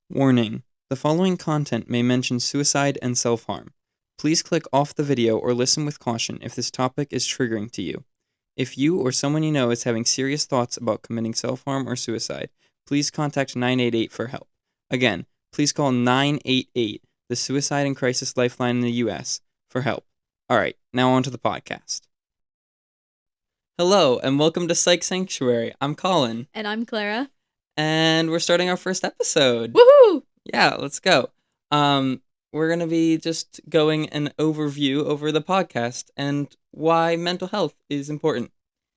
Warning: the following content may mention suicide and self-harm. Please click off the video or listen with caution if this topic is triggering to you. If you or someone you know is having serious thoughts about committing self-harm or suicide, please contact 988 for help. Again, please call 988, the Suicide and Crisis Lifeline in the US, for help. Alright, now on to the podcast. Hello, and welcome to Psych Sanctuary. I'm Colin, And I'm Clara. and we're starting our first episode. Woohoo! Yeah, let's go. We're going to be just going an overview over the podcast and why mental health is important.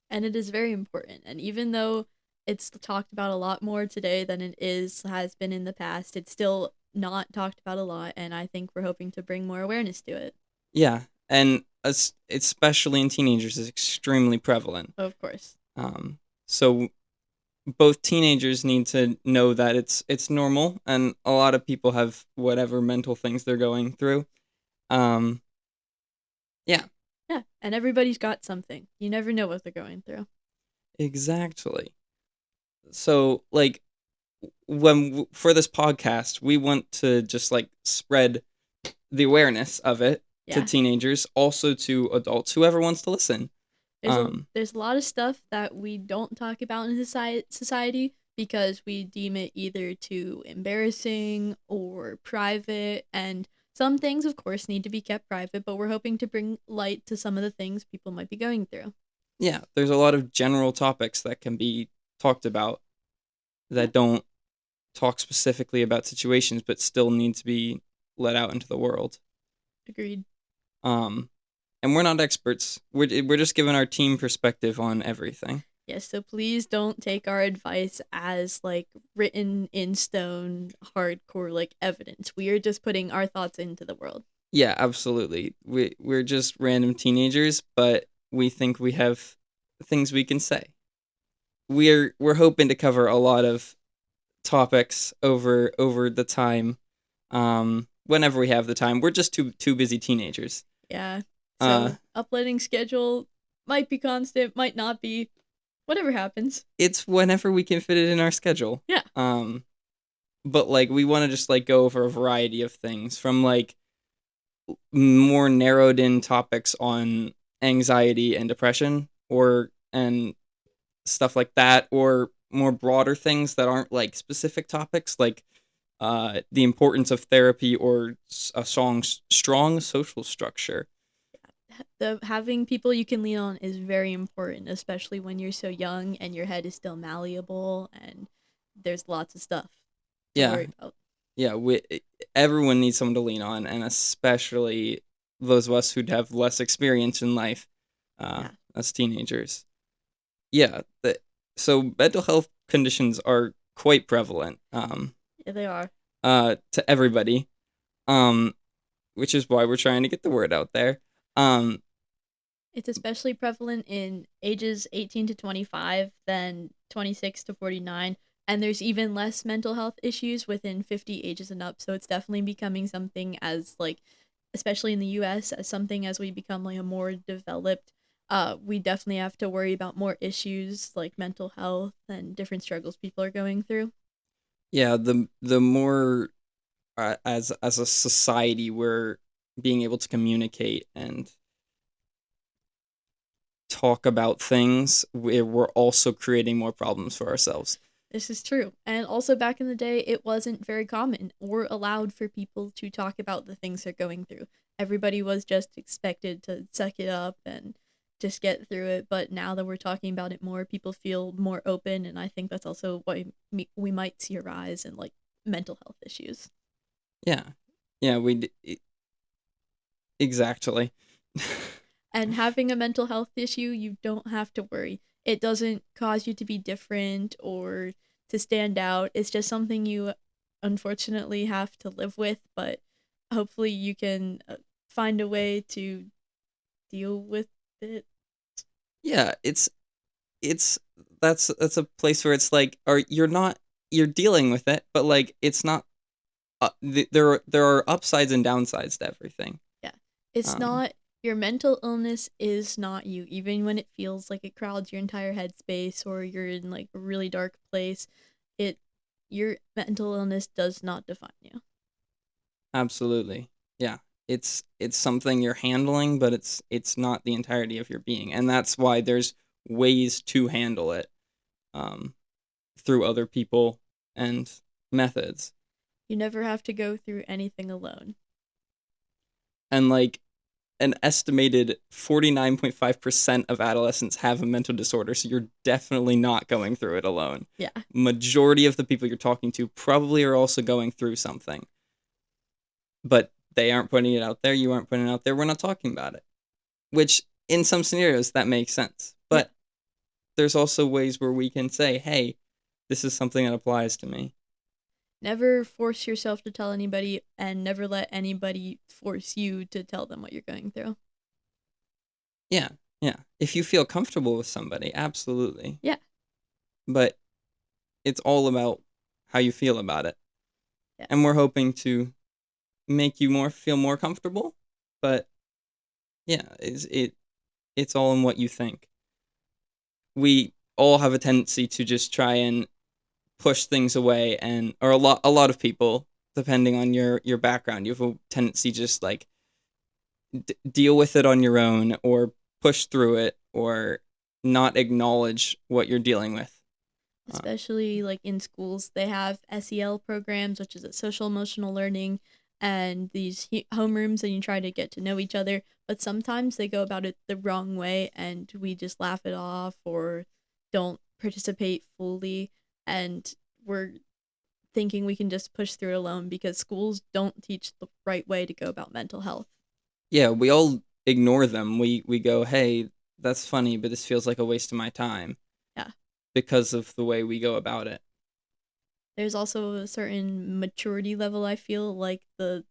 And it is very important. And even though it's talked about a lot more today than has been in the past, it's still not talked about a lot. And I think we're hoping to bring more awareness to it. Yeah, and especially in teenagers is extremely prevalent. Of course. So both teenagers need to know that it's normal, and a lot of people have whatever mental things they're going through. Yeah. Yeah, and everybody's got something. You never know what they're going through. Exactly. So, for this podcast, we want to just spread the awareness of it to teenagers, also to adults, whoever wants to listen. There's a lot of stuff that we don't talk about in society because we deem it either too embarrassing or private, and some things, of course, need to be kept private, but we're hoping to bring light to some of the things people might be going through. Yeah, there's a lot of general topics that can be talked about that don't talk specifically about situations, but still need to be let out into the world. Agreed. And we're not experts. We're just giving our team perspective on everything. Yes, so please don't take our advice as written in stone, hardcore evidence. We are just putting our thoughts into the world. Yeah, absolutely. We're just random teenagers, but we think we have things we can say. We're hoping to cover a lot of topics over the time. Whenever we have the time. We're just too busy teenagers. Yeah. So uploading schedule might be constant, might not be. Whatever happens. It's whenever we can fit it in our schedule. Yeah. But we want to just go over a variety of things, from more narrowed in topics on anxiety and depression and stuff like that, or more broader things that aren't specific topics, the importance of therapy or a strong social structure. Having people you can lean on is very important, especially when you're so young and your head is still malleable and there's lots of stuff to worry about. Yeah, everyone needs someone to lean on, and especially those of us who'd have less experience in life as teenagers. Yeah, so mental health conditions are quite prevalent. Yeah, they are. To everybody, which is why we're trying to get the word out there. It's especially prevalent in ages 18 to 25, then 26 to 49, and there's even less mental health issues within 50 ages and up. So it's definitely becoming something as especially in the US, as something as we become a more developed, we definitely have to worry about more issues like mental health and different struggles people are going through. Yeah, the more as a society we're being able to communicate and talk about things, we're also creating more problems for ourselves. This is true. And also back in the day, it wasn't very common or allowed for people to talk about the things they're going through. Everybody was just expected to suck it up and just get through it. But now that we're talking about it more, people feel more open. And I think that's also why we might see a rise in mental health issues. Yeah. Yeah, exactly. And having a mental health issue, you don't have to worry. It doesn't cause you to be different or to stand out. It's just something you unfortunately have to live with, but hopefully you can find a way to deal with it. Yeah, that's a place where it's or you're dealing with it, but it's not there are upsides and downsides to everything. Yeah. It's not your mental illness is not you, even when it feels like it crowds your entire headspace or you're in a really dark place. your mental illness does not define you. Absolutely. Yeah. It's something you're handling, but it's not the entirety of your being. And that's why there's ways to handle it um, through other people and methods. You never have to go through anything alone. And like an estimated 49.5% of adolescents have a mental disorder, so you're definitely not going through it alone. Yeah. Majority of the people you're talking to probably are also going through something. But they aren't putting it out there, you aren't putting it out there, we're not talking about it. Which in some scenarios that makes sense. Yeah. But there's also ways where we can say, "Hey, this is something that applies to me." Never force yourself to tell anybody, and never let anybody force you to tell them what you're going through. Yeah. Yeah. If you feel comfortable with somebody, absolutely. Yeah. But it's all about how you feel about it. Yeah. And we're hoping to make you feel more comfortable, but yeah, it's all in what you think. We all have a tendency to just try and push things away, and or a lot of people, depending on your background, you have a tendency just like deal with it on your own, or push through it, or not acknowledge what you're dealing with. Especially like in schools, they have SEL programs, which is a social emotional learning, and these homerooms, and you try to get to know each other. But sometimes they go about it the wrong way, and we just laugh it off or don't participate fully. And we're thinking we can just push through it alone because schools don't teach the right way to go about mental health. Yeah, we all ignore them. We go, "Hey, that's funny, but this feels like a waste of my time," Yeah. because of the way we go about it. There's also a certain maturity level, I feel like the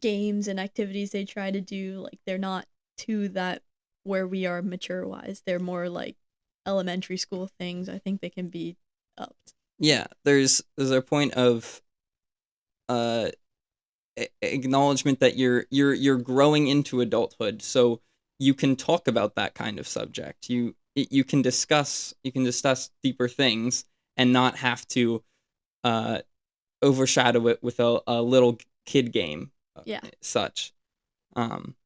games and activities they try to do, like they're not to that where we are mature wise. They're more like elementary school things. I think they can be upped. Yeah, there's a point of uh acknowledgement that you're growing into adulthood, so you can talk about that kind of subject. You can discuss deeper things and not have to uh overshadow it with a little kid game, Yeah. such, um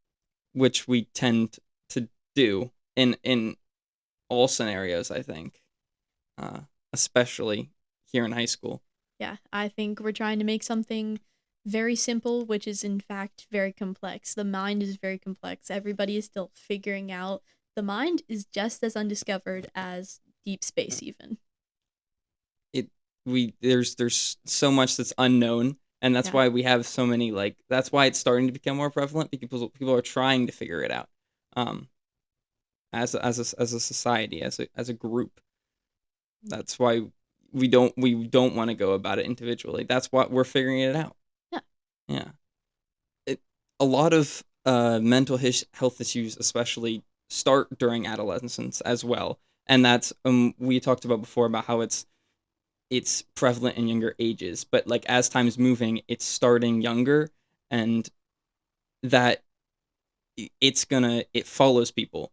which we tend to do in all scenarios, I think, uh especially here in high school. Yeah. I think we're trying to make something very simple, which is in fact very complex. The mind is very complex. Everybody is still figuring out. The mind is just as undiscovered as deep space, even. There's so much that's unknown, and that's Yeah. why we have so many, like, that's why it's starting to become more prevalent, because people are trying to figure it out, um as a society, as a group. That's why we don't want to go about it individually. That's why we're figuring it out. Yeah. Yeah. A lot of mental health issues especially start during adolescence as well, and that's we talked about before about how it's prevalent in younger ages, but like as time's moving, it's starting younger, and that it follows people.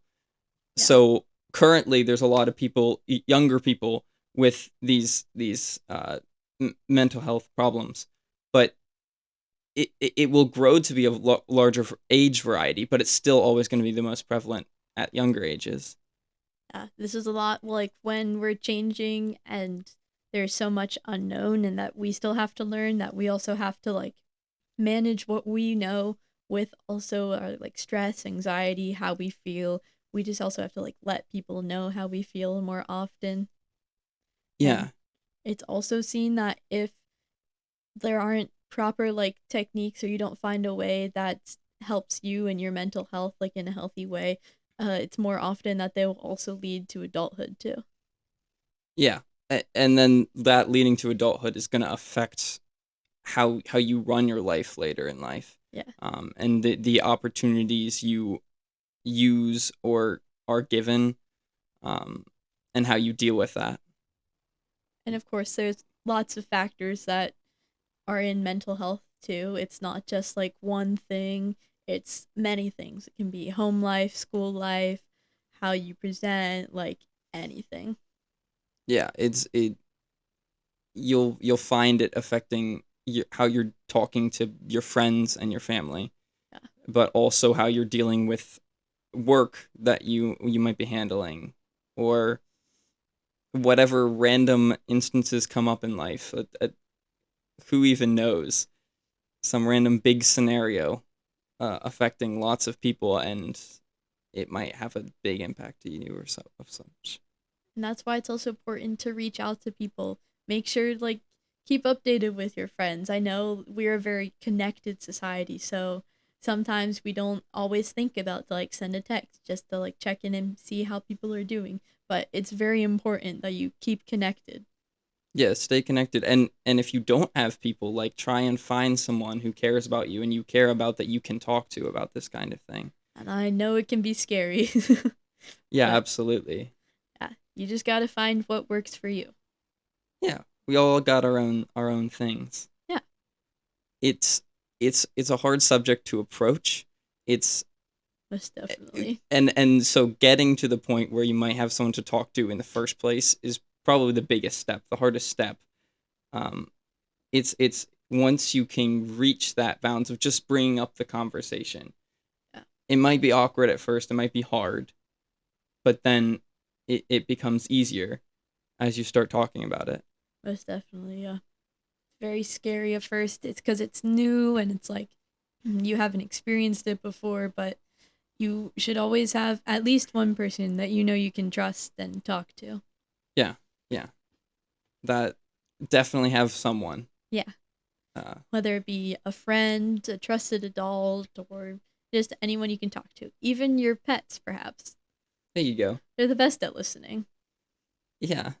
Yeah. So currently there's a lot of people, younger people, with these mental health problems, but it will grow to be a larger age variety, but it's still always going to be the most prevalent at younger ages. Yeah, this is a lot like when we're changing and there's so much unknown and that we still have to learn, that we also have to like manage what we know with also our like stress, anxiety, how we feel. We just also have to like let people know how we feel more often. And Yeah. it's also seen that if there aren't proper like techniques, or you don't find a way that helps you and your mental health like in a healthy way, it's more often that they will also lead to adulthood too. Yeah. And then that leading to adulthood is going to affect how you run your life later in life, Yeah. and the opportunities you use or are given, um, and how you deal with that. And of course, there's lots of factors that are in mental health too. It's not just like one thing, it's many things. It can be home life, school life, how you present, like anything. Yeah, you'll find it affecting how you're talking to your friends and your family, Yeah. but also how you're dealing with work that you might be handling, or whatever random instances come up in life. Who even knows? Some random big scenario affecting lots of people, and it might have a big impact to you or so of such. And that's why it's also important to reach out to people. Make sure like keep updated with your friends. I know we're a very connected society, so sometimes we don't always think about to like send a text just to like check in and see how people are doing. But it's very important that you keep connected. Yeah, stay connected, and if you don't have people, like, try and find someone who cares about you and you care about, that you can talk to about this kind of thing. And I know it can be scary. Yeah, But absolutely. yeah, you just got to find what works for you. Yeah, we all got our own things. Yeah, It's it's a hard subject to approach. It's most definitely. and so getting to the point where you might have someone to talk to in the first place is probably the biggest step, the hardest step. Um, it's once you can reach that bounds of just bringing up the conversation. Yeah, It might be awkward at first, it might be hard, but then it becomes easier as you start talking about it. most definitely. Yeah. Very scary at first. It's because it's new and it's like you haven't experienced it before, but you should always have at least one person that you know you can trust and talk to. Yeah, yeah, that definitely have someone. Yeah, Uh, whether it be a friend, a trusted adult, or just anyone you can talk to. Even your pets, perhaps. there you go. They're the best at listening. Yeah,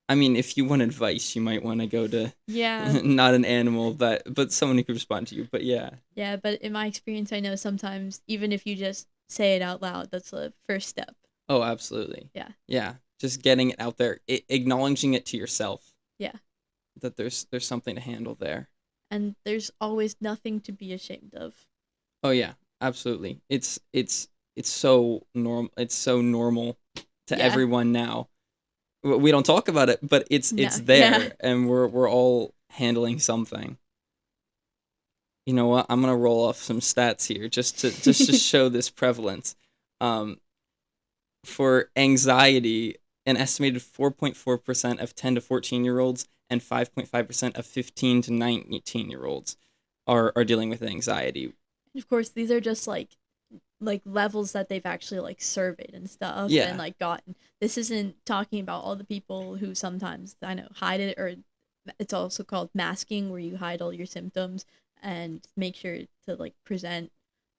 I mean, if you want advice, you might want to go to Yeah, not an animal, but someone who can respond to you. But yeah, yeah, but in my experience, I know sometimes even if you just say it out loud, that's the first step. oh, absolutely. Yeah, Yeah, just getting it out there, acknowledging it to yourself yeah. that there's something to handle there. And there's always nothing to be ashamed of. Oh yeah, absolutely. It's so normal. It's so normal to Yeah. everyone now. We don't talk about it, but it's No. Yeah. there, and we're all handling something. You know what? I'm gonna roll off some stats here just to show this prevalence. Um, for anxiety, an estimated 4.4% of 10 to 14-year-olds and 5.5% of 15 to 19-year-olds are dealing with anxiety. Of course, these are just like levels that they've actually like surveyed and stuff and Yeah, like gotten. This isn't talking about all the people who sometimes I know hide it, or it's also called masking, where you hide all your symptoms and make sure to like present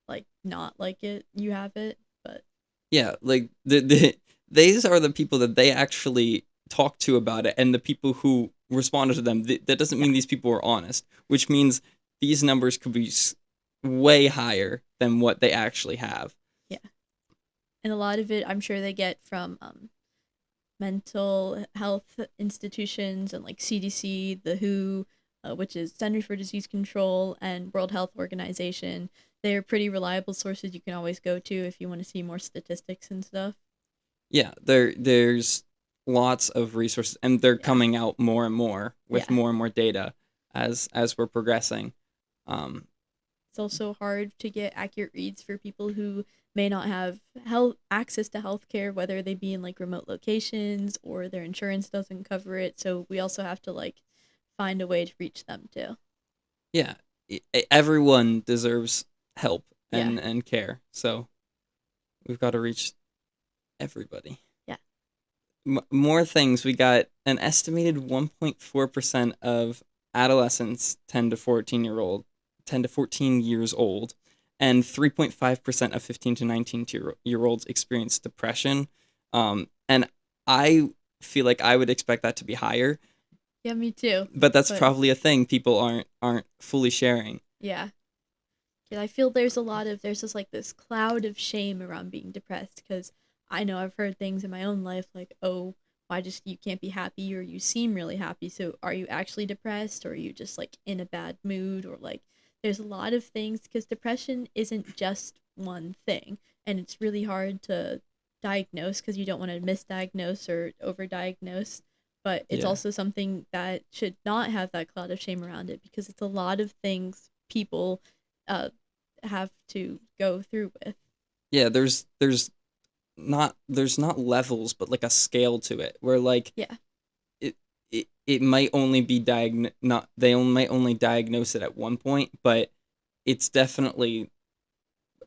like not like it you have it. But yeah, like these are the people that they actually talk to about it, and the people who responded to them. That doesn't yeah, mean these people were honest, which means these numbers could be way higher than what they actually have. yeah, and a lot of it I'm sure they get from mental health institutions and like CDC, the WHO, which is Centers for Disease Control, and World Health Organization. They're pretty reliable sources you can always go to if you want to see more statistics and stuff. Yeah, there's lots of resources, and they're Yeah. coming out more and more with Yeah. more and more data as we're progressing. Um, It's also hard to get accurate reads for people who may not have health access to healthcare, whether they be in like remote locations or their insurance doesn't cover it. So we also have to like find a way to reach them too. yeah, everyone deserves help Yeah. and care, so we've got to reach everybody. Yeah. More things. We got an estimated 1.4% of adolescents, 10 to 14 years old, and 3.5% of 15 to 19-year olds experience depression. And I feel like I would expect that to be higher, Yeah, me too. but that's But probably a thing people aren't fully sharing. yeah. Yeah, I feel there's just like this cloud of shame around being depressed because I know I've heard things in my own life like, oh, why just you can't be happy or you seem really happy. So are you actually depressed or are you just like in a bad mood or like there's a lot of things because depression isn't just one thing and it's really hard to diagnose because you don't want to misdiagnose or overdiagnose. but it's Yeah. also something that should not have that cloud of shame around it because it's a lot of things people uh, have to go through with. Yeah, there's not levels, but like a scale to it where like Yeah. it might only be not might only diagnose it at one point, but it's definitely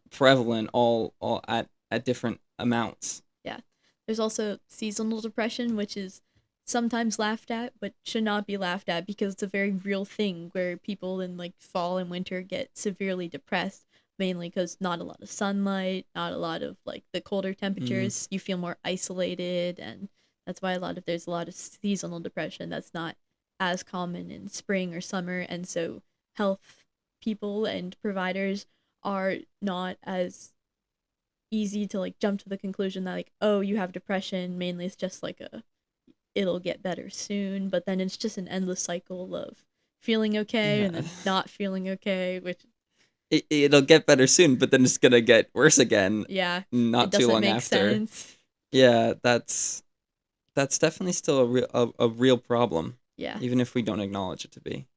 prevalent all at different amounts. Yeah. There's also seasonal depression, which is sometimes laughed at, but should not be laughed at because it's a very real thing where people in like fall and winter get severely depressed, mainly because not a lot of sunlight, not a lot of like the colder Mm, temperatures. You feel more isolated, and that's why there's a lot of seasonal depression that's not as common in spring or summer, and so health people and providers are not as easy to like jump to the conclusion that like, oh, you have depression, mainly it's just like a it'll get better soon, but then it's just an endless cycle of feeling okay and yeah. then not feeling okay, which It'll get better soon, but then it's gonna get worse again yeah, it not too doesn't long make after. sense. Yeah, that's definitely still a real problem, Yeah. even if we don't acknowledge it to be.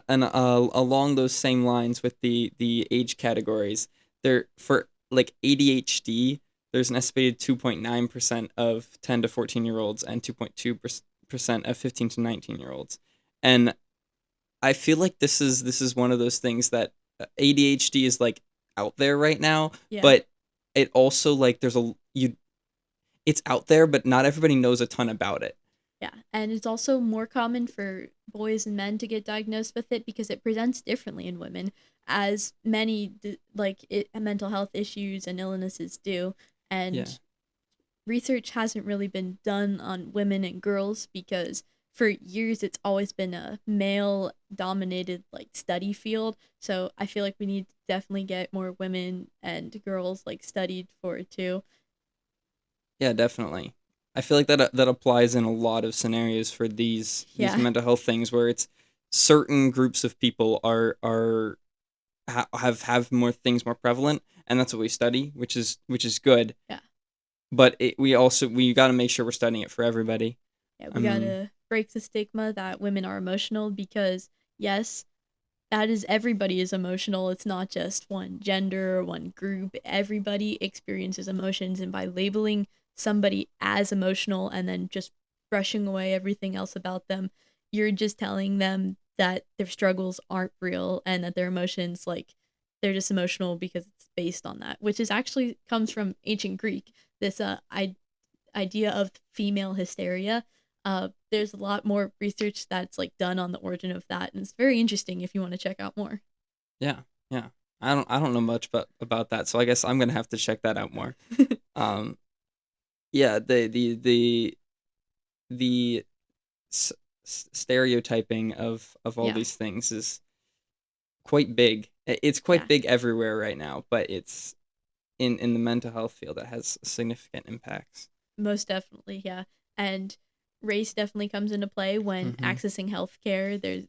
And along those same lines with the age categories, there for like ADHD, there's an estimated 2.9% of 10 to 14-year olds and 2.2% of 15 to 19-year olds. And I feel like this is one of those things that ADHD is like out there right now, Yeah. but it also like there's a you it's out there, but not everybody knows a ton about it. Yeah, and it's also more common for boys and men to get diagnosed with it because it presents differently in women, as many mental health issues and illnesses do. Yeah, And research hasn't really been done on women and girls because for years it's always been a male dominated like study field. So I feel like we need to definitely get more women and girls like studied for it too. yeah, definitely. I feel like that applies in a lot of scenarios for these Yeah. mental health things where it's certain groups of people have more things more prevalent, and that's what we study, which is good. Yeah. But we got to make sure we're studying it for everybody. Yeah, I we mean, gotta break the stigma that women are emotional because yes, that is everybody is emotional. It's not just one gender or one group. Everybody experiences emotions, and by labeling somebody as emotional and then just brushing away everything else about them, you're just telling them that their struggles aren't real and that their emotions like they're just emotional because it's based on that, which is actually comes from ancient Greek. This idea of female hysteria. There's a lot more research that's like done on the origin of that, and it's very interesting if you want to check out more. yeah, yeah. I don't know much about that, so I guess I'm gonna have to check that out more. Um, yeah, the s- stereotyping of all Yeah, these things is quite big. It's quite yeah, big everywhere right now, but it's in the mental health field that has significant impacts. most definitely, yeah. And race definitely comes into play when Hmm. accessing healthcare. There's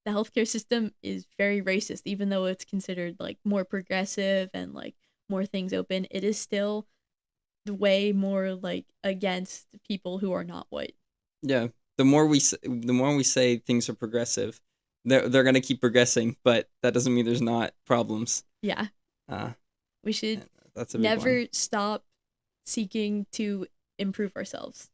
the healthcare system is very racist, even though it's considered like more progressive and like more things open. It is still way more like against people who are not white. Yeah, the more we say things are progressive, they're gonna keep progressing, but that doesn't mean there's not problems. Yeah, Uh, we should and that's a big one. never stop seeking to improve ourselves.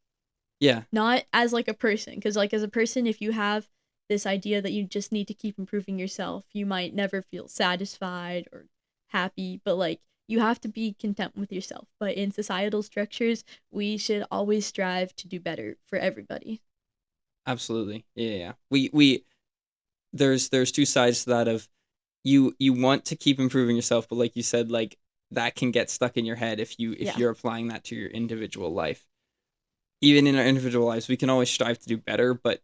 Yeah, Not as like a person, because like as a person, if you have this idea that you just need to keep improving yourself, you might never feel satisfied or happy, but like you have to be content with yourself. But in societal structures, we should always strive to do better for everybody. absolutely. Yeah, yeah. We there's two sides to that of you want to keep improving yourself, but like you said, like that can get stuck in your head if Yeah, you're applying that to your individual life. Even in our individual lives, we can always strive to do better, but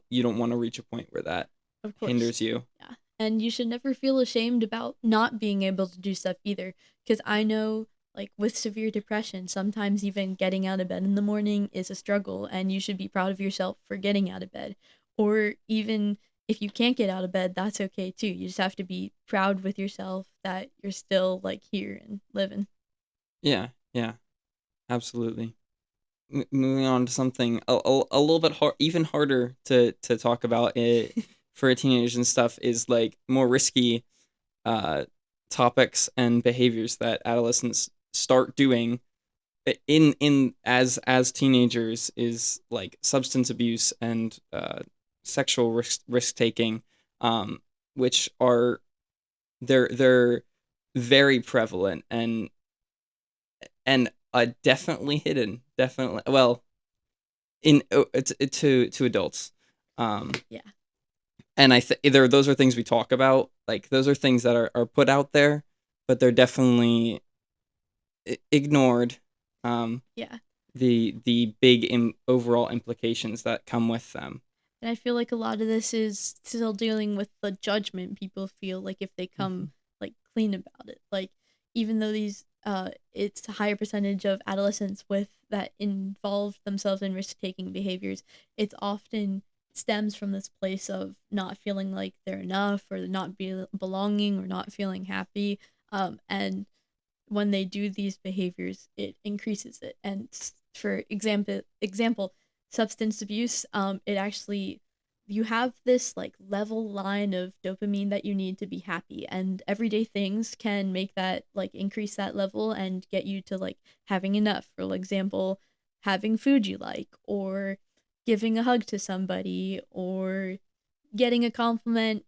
you don't want to reach a point where that of course. hinders you. Yeah. And you should never feel ashamed about not being able to do stuff either. Because I know, like, with severe depression, sometimes even getting out of bed in the morning is a struggle, and you should be proud of yourself for getting out of bed. Or even if you can't get out of bed, that's okay too. You just have to be proud with yourself that you're still, like, here and living. Yeah, yeah, absolutely. moving on to something a little bit even harder to talk about it for teenagers and stuff is like more risky uh, topics and behaviors that adolescents start doing in as teenagers is like substance abuse and sexual risk taking, um, which are they're very prevalent and definitely hidden, definitely well in to adults, um, Yeah. and I think either those are things we talk about, like those are things that are put out there, but they're definitely ignored. Um, Yeah. the big overall implications that come with them. And I feel like a lot of this is still dealing with the judgment people feel like if they come Mhm. like clean about it. Like even though these it's a higher percentage of adolescents with that involve themselves in risk taking behaviors, it's often stems from this place of not feeling like they're enough or not belonging or not feeling happy. And when they do these behaviors, it increases it. And for example, substance abuse, it actually you have this like level line of dopamine that you need to be happy, and everyday things can make that like increase that level and get you to like having enough. For example, having food you like, or giving a hug to somebody, or getting a compliment,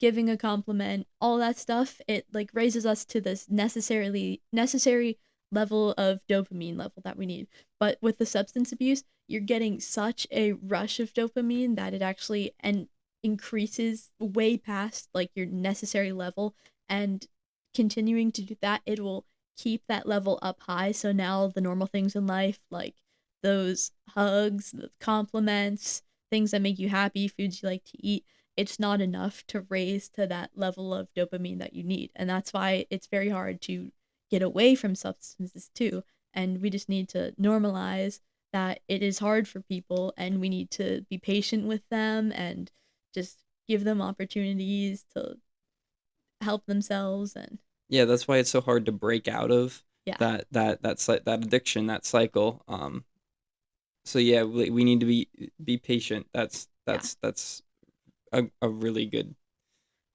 giving a compliment, all that stuff, it like raises us to this necessary level of dopamine level that we need. But with the substance abuse, you're getting such a rush of dopamine that it actually and increases way past like your necessary level, and continuing to do that, it will keep that level up high. So now the normal things in life, like those hugs, the compliments, things that make you happy, foods you like to eat, it's not enough to raise to that level of dopamine that you need. And that's why it's very hard to get away from substances too. And we just need to normalize that it is hard for people and we need to be patient with them and just give them opportunities to help themselves. And Yeah, that's why it's so hard to break out of yeah, that addiction, that cycle. So yeah, we need to be patient. yeah. That's a really good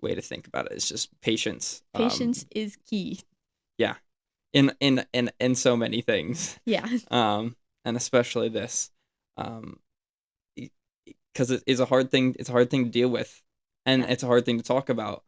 way to think about it. It's just patience. Patience is key. Yeah, in so many things, Yeah. um, and especially this, um, because it is a hard thing. It's a hard thing to deal with, and Yeah. it's a hard thing to talk about.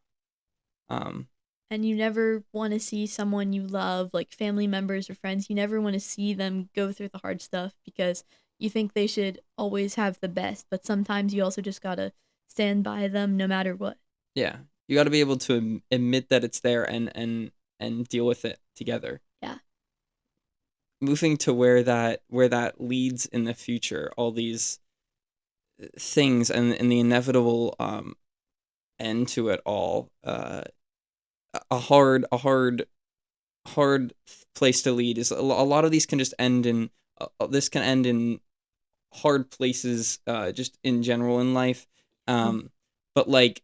Um, And you never want to see someone you love, like family members or friends, you never want to see them go through the hard stuff because you think they should always have the best, but sometimes you also just gotta stand by them no matter what. yeah, you got to be able to admit that it's there and deal with it together. Yeah. Moving to where that leads in the future, all these things and the inevitable end to it all. A hard place to lead is a lot of these can just end in this can end in hard places just in general in life. Um, but like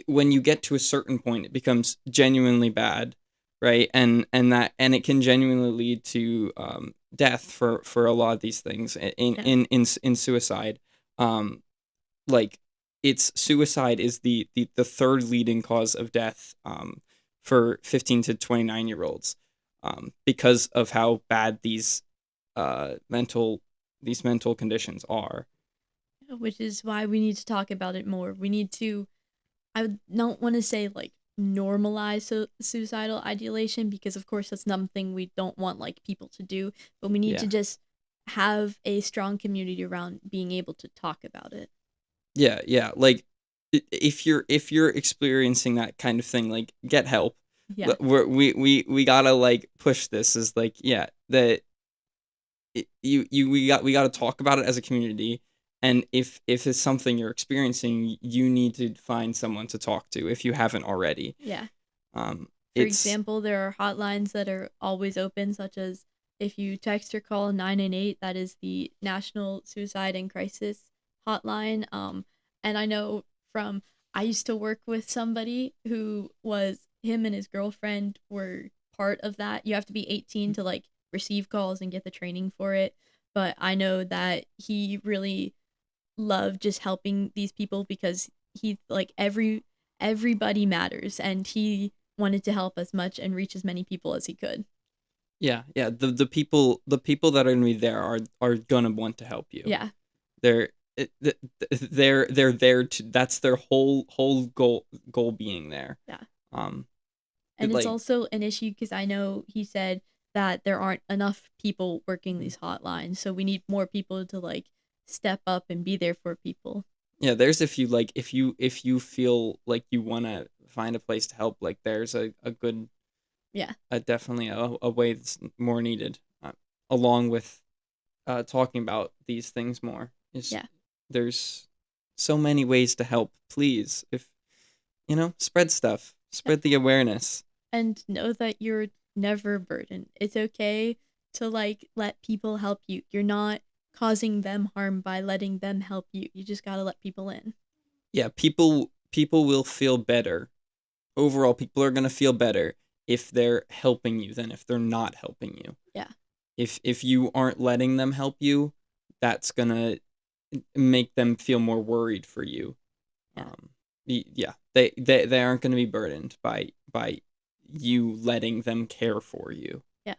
when you get to a certain point, it becomes genuinely bad, right? And it can genuinely lead to death for a lot of these things Yeah. in suicide. Um, like it's suicide is the third leading cause of death for 15 to 29-year olds because of how bad mental these mental conditions are. Which is why we need to talk about it more. We need to, I would not want to say like normalize suicidal ideation because of course that's something we don't want like people to do, but we need to Yeah. just have a strong community around being able to talk about it. Yeah, like if you're experiencing that kind of thing, like get help. Yeah. We gotta like push this as like yeah that we got to talk about it as a community, and if it's something you're experiencing, you need to find someone to talk to if you haven't already. Yeah. Um, For it's example, there are hotlines that are always open, such as if you text or call 998, that is the National Suicide and Crisis Hotline. And I know from, I used to work with somebody who was, him and his girlfriend were part of that. You have to be 18 to like receive calls and get the training for it. but I know that he really loved just helping these people because he like everybody matters, and he wanted to help as much and reach as many people as he could. Yeah, yeah. The people that are gonna be there are gonna want to help you. Yeah. They're they're there to. That's their whole goal being there. Yeah. Um, And it's like also an issue because I know he said that there aren't enough people working these hotlines, so we need more people to like step up and be there for people. yeah. There's if you feel like you want to find a place to help, like there's a good Yeah. definitely a way that's more needed, along with talking about these things more. Is Yeah. There's so many ways to help. Please, if spread stuff, Yeah. spread the awareness. And know that you're never a burden. It's okay to like let people help you. You're not causing them harm by letting them help you. You just got to let people in. Yeah, people will feel better. Overall, people are gonna feel better if they're helping you than if they're not helping you. Yeah. If you aren't letting them help you, that's gonna make them feel more worried for you. Yeah. Yeah, they aren't gonna be burdened by you letting them care for you. Yeah.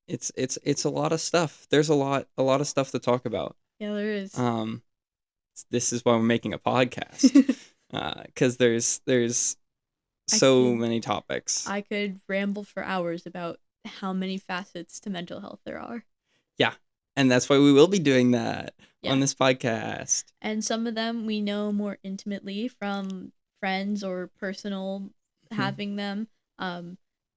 It's a lot of stuff. There's a lot of stuff to talk about. Yeah, there is. This is why we're making a podcast. Because there's so many topics. I could ramble for hours about how many facets to mental health there are. Yeah, and that's why we will be doing that Yeah. on this podcast. And some of them we know more intimately from friends or personal having them.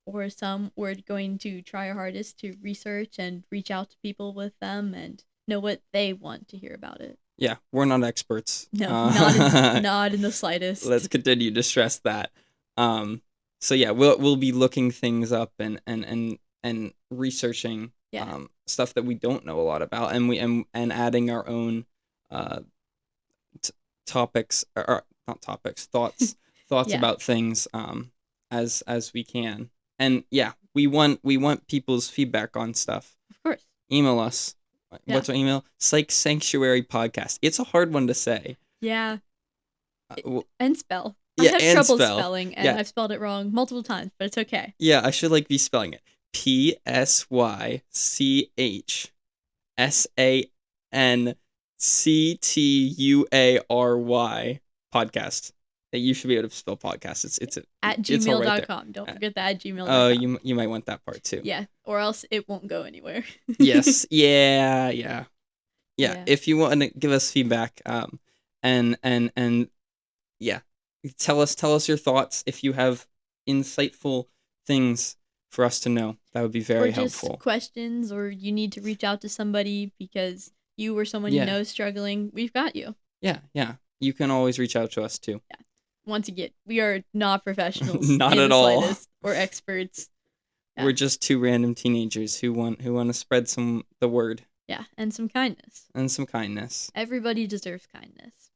Or some we're going to try our hardest to research and reach out to people with them and know what they want to hear about it. Yeah, we're not experts. No, not in the slightest. Let's continue to stress that. So yeah, we'll be looking things up and researching stuff that we don't know a lot about, and adding our own topics, or not topics, thoughts Yeah. about things as we can. And yeah, we want people's feedback on stuff. Of course. Email us. Yeah. What's our email? Psych Sanctuary Podcast. It's a hard one to say. Yeah. Well, And spell. yeah, I have and trouble spell. spelling, and Yeah. I've spelled it wrong multiple times, but it's okay. Yeah, I should be spelling it. PSYCHSANCTUARY podcast. You should be able to spell podcast. It's At it's all right there. gmail.com. Don't forget that at gmail.com. Oh, you might want that part too. Yeah, or else it won't go anywhere. Yes. Yeah. Yeah. If you want to give us feedback, and yeah, tell us your thoughts. If you have insightful things for us to know, that would be very or just helpful. questions, or you need to reach out to somebody because you or someone Yeah. you know is struggling, we've got you. Yeah. You can always reach out to us too. Yeah. Once again, we are not professionals. Not in at the all. slightest, or experts. Yeah. We're just two random teenagers who want to spread the word Yeah, and some kindness. and some kindness. Everybody deserves kindness.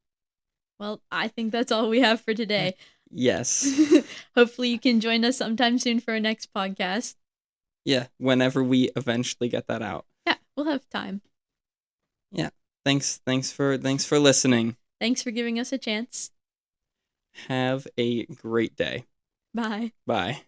Well, I think that's all we have for today. Yes. Hopefully you can join us sometime soon for our next podcast. Yeah, whenever we eventually get that out. Yeah, we'll have time. Yeah. Thanks for listening. Thanks for giving us a chance. Have a great day. Bye. Bye.